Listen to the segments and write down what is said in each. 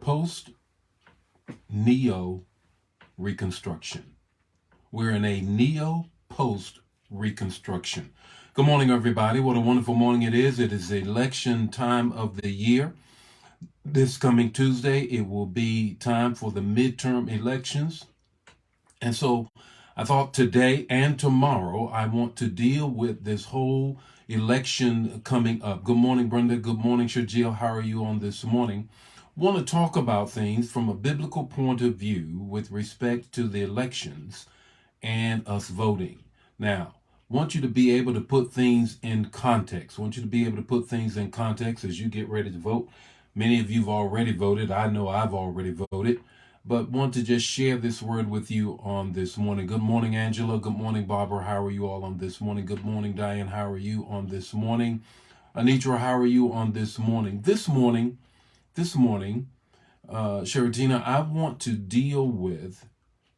post neo reconstruction. We're in a neo post reconstruction. Good morning, everybody. What a wonderful morning it is. It is the election time of the year. This coming Tuesday, it will be time for the midterm elections. And so I thought today and tomorrow, I want to deal with this whole election coming up. Good morning, Brenda. Good morning, Shajil. How are you on this morning? Want to talk about things from a biblical point of view with respect to the elections and us voting. Now, want you to be able to put things in context. Want you to be able to put things in context as you get ready to vote. Many of you have already voted. I know I've already voted, but want to just share this word with you on this morning. Good morning, Angela. Good morning, Barbara. How are you all on this morning? Good morning, Diane. How are you on this morning? Anitra, how are you on this morning? This morning, Sheratina, I want to deal with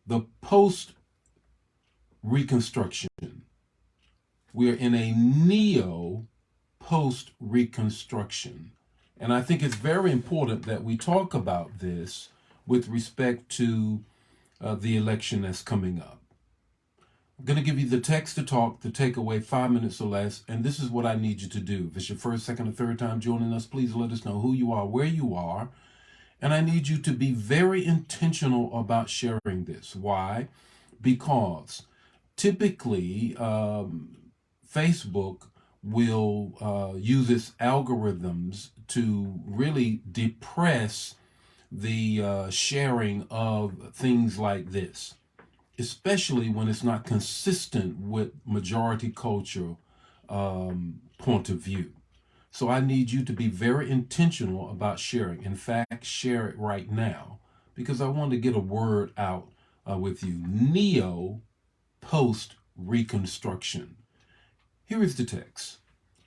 the post-Reconstruction. We are in a neo post-Reconstruction. And I think it's very important that we talk about this with respect to the election that's coming up. I'm going to give you the text to talk to take away 5 minutes or less. And this is what I need you to do. If it's your first, second, or third time joining us, please let us know who you are, where you are. And I need you to be very intentional about sharing this. Why? Because typically Facebook will use its algorithms to really depress the sharing of things like this, especially when it's not consistent with majority culture point of view. So I need you to be very intentional about sharing. In fact, share it right now because I want to get a word out with you. Neo post Reconstruction. Here is the text.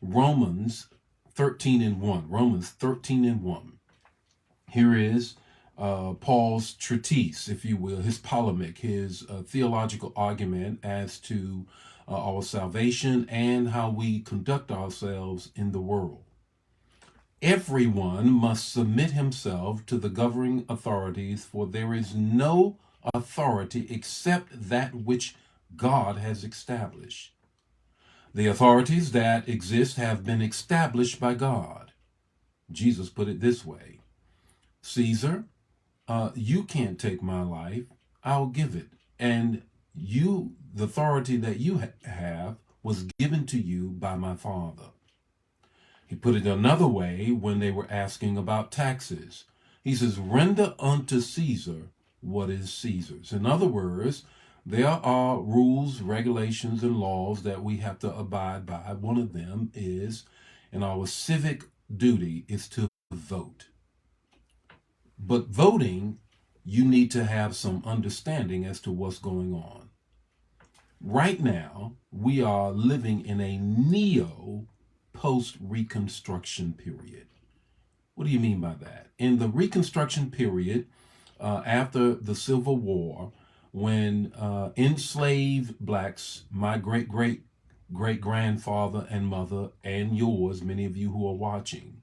Romans 13:1. Romans 13:1. Here is Paul's treatise, if you will, his polemic, his theological argument as to our salvation and how we conduct ourselves in the world. Everyone must submit himself to the governing authorities, for there is no authority except that which God has established. The authorities that exist have been established by God. Jesus put it this way: Caesar, you can't take my life, I'll give it. And you, the authority that you have was given to you by my Father. He put it another way when they were asking about taxes. He says, render unto Caesar what is Caesar's. In other words, there are rules, regulations, and laws that we have to abide by. One of them is, and our civic duty is to vote. But voting, you need to have some understanding as to what's going on. Right now, we are living in a neo post-Reconstruction period. What do you mean by that? In the Reconstruction period, after the Civil War, when enslaved blacks, my great-great-great-grandfather and mother, and yours, many of you who are watching,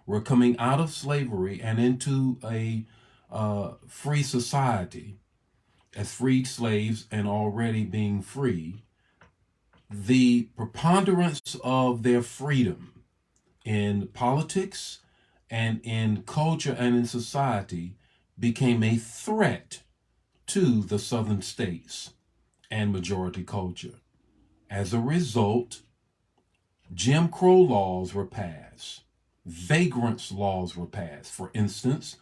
were coming out of slavery and into a free society as freed slaves and already being free, the preponderance of their freedom in politics and in culture and in society became a threat to the southern states and majority culture. As a result, Jim Crow laws were passed. Vagrants laws were passed. For instance,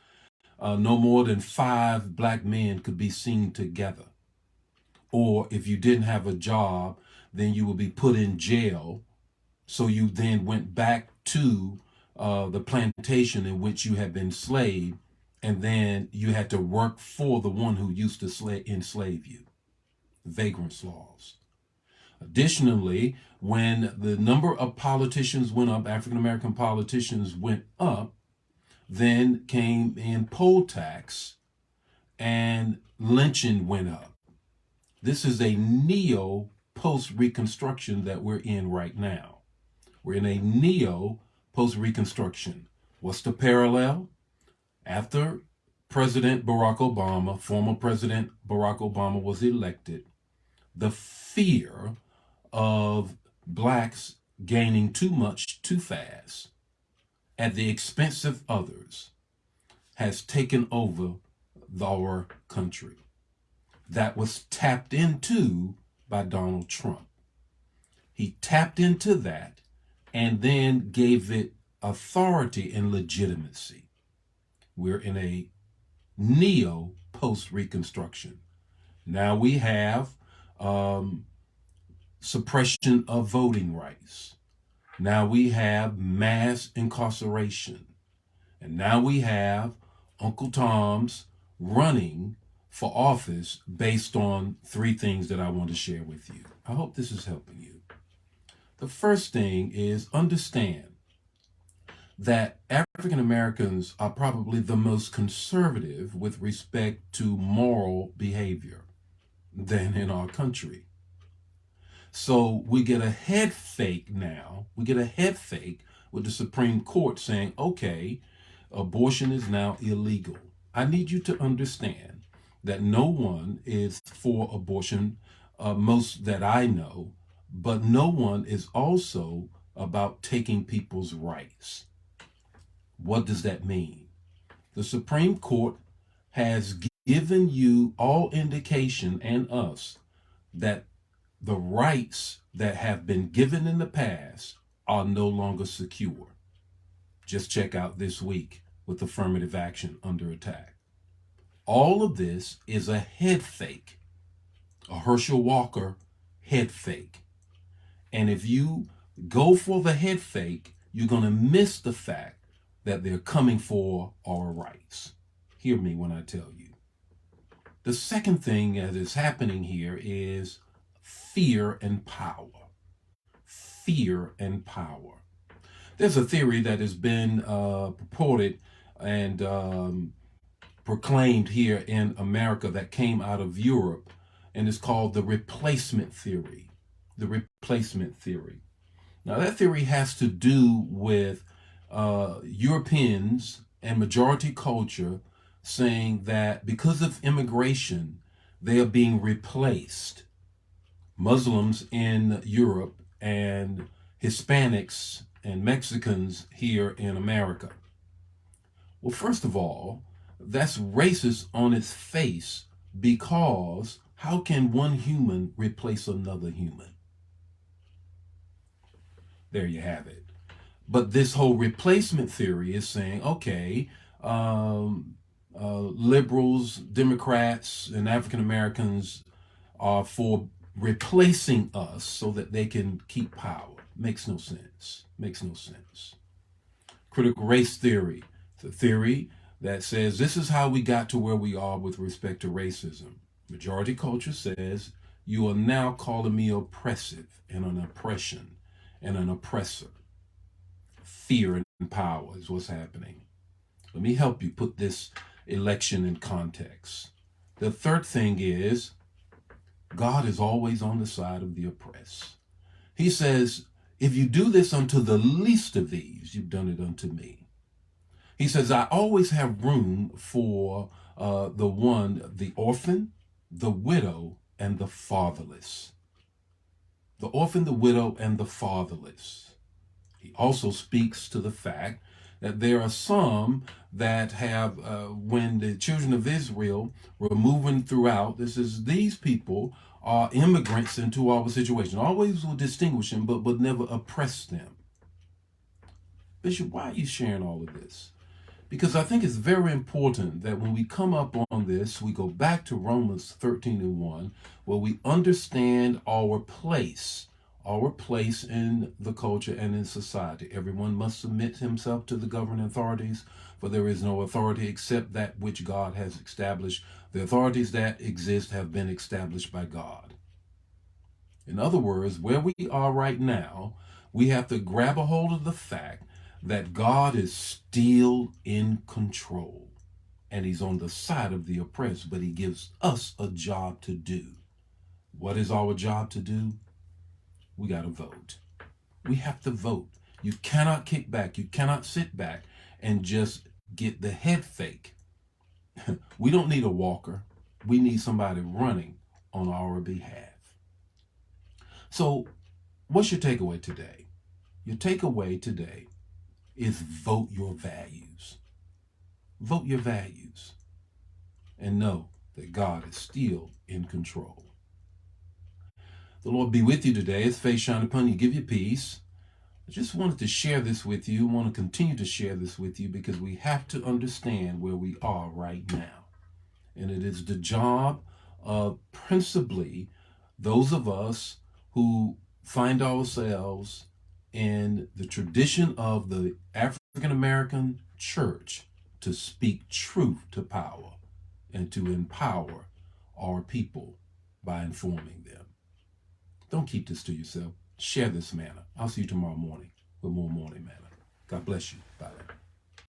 no more than 5 black men could be seen together. Or if you didn't have a job, then you would be put in jail. So you then went back to the plantation in which you had been enslaved, and then you had to work for the one who used to enslave you. Vagrants laws. Additionally, when the number of politicians went up, African American politicians went up, then came in poll tax and lynching went up. This is a neo post-Reconstruction that we're in right now. We're in a neo post-Reconstruction. What's the parallel? After former President Barack Obama was elected, the fear of blacks gaining too much too fast at the expense of others has taken over our country. That was tapped into by Donald Trump. He tapped into that and then gave it authority and legitimacy. We're in a neo post Reconstruction. Now we have suppression of voting rights. Now we have mass incarceration. And now we have Uncle Tom's running for office based on three things that I want to share with you. I hope this is helping you. The first thing is understand that African Americans are probably the most conservative with respect to moral behavior than in our country. So we get a head fake now. We get a head fake with the Supreme Court saying, okay, abortion is now illegal. I need you to understand that no one is for abortion, most that I know, but no one is also about taking people's rights. What does that mean? The Supreme Court has given you all indication and us that the rights that have been given in the past are no longer secure. Just check out this week with affirmative action under attack. All of this is a head fake, a Herschel Walker head fake. And if you go for the head fake, you're going to miss the fact that they're coming for our rights. Hear me when I tell you. The second thing that is happening here is fear and power. Fear and power. There's a theory that has been purported and proclaimed here in America that came out of Europe, and it's called the replacement theory. The replacement theory. Now, that theory has to do with Europeans and majority culture saying that because of immigration, they are being replaced. Muslims in Europe and Hispanics and Mexicans here in America. Well, first of all, that's racist on its face, because how can one human replace another human? There you have it. But this whole replacement theory is saying, okay, liberals, Democrats, and African Americans are for replacing us so that they can keep power. Makes no sense. Makes no sense. Critical race theory. It's a theory that says this is how we got to where we are with respect to racism. Majority culture says you are now calling me oppressive and an oppression and an oppressor. Fear and power is what's happening. Let me help you put this election in context. The third thing is God is always on the side of the oppressed. He says, if you do this unto the least of these, you've done it unto me. He says, I always have room for the orphan, the widow, and the fatherless. The orphan, the widow, and the fatherless. He also speaks to the fact that there are some that have, when the children of Israel were moving throughout, these people are immigrants into our situation. Always will distinguish them, but would never oppress them. Bishop, why are you sharing all of this? Because I think it's very important that when we come up on this, we go back to Romans 13:1, where we understand our place in the culture and in society. Everyone must submit himself to the governing authorities, for there is no authority except that which God has established. The authorities that exist have been established by God. In other words, where we are right now, we have to grab a hold of the fact that God is still in control, and he's on the side of the oppressed, but he gives us a job to do. What is our job to do? We got to vote. We have to vote. You cannot kick back. You cannot sit back and just get the head fake. We don't need a walker. We need somebody running on our behalf. So, what's your takeaway today? Your takeaway today is vote your values. Vote your values. And know that God is still in control. The Lord be with you today. His face shine upon you, give you peace. I just wanted to share this with you. I want to continue to share this with you because we have to understand where we are right now. And it is the job of principally those of us who find ourselves in the tradition of the African American church to speak truth to power and to empower our people by informing them. Don't keep this to yourself. Share this manna. I'll see you tomorrow morning with more morning manna. God bless you. Bye.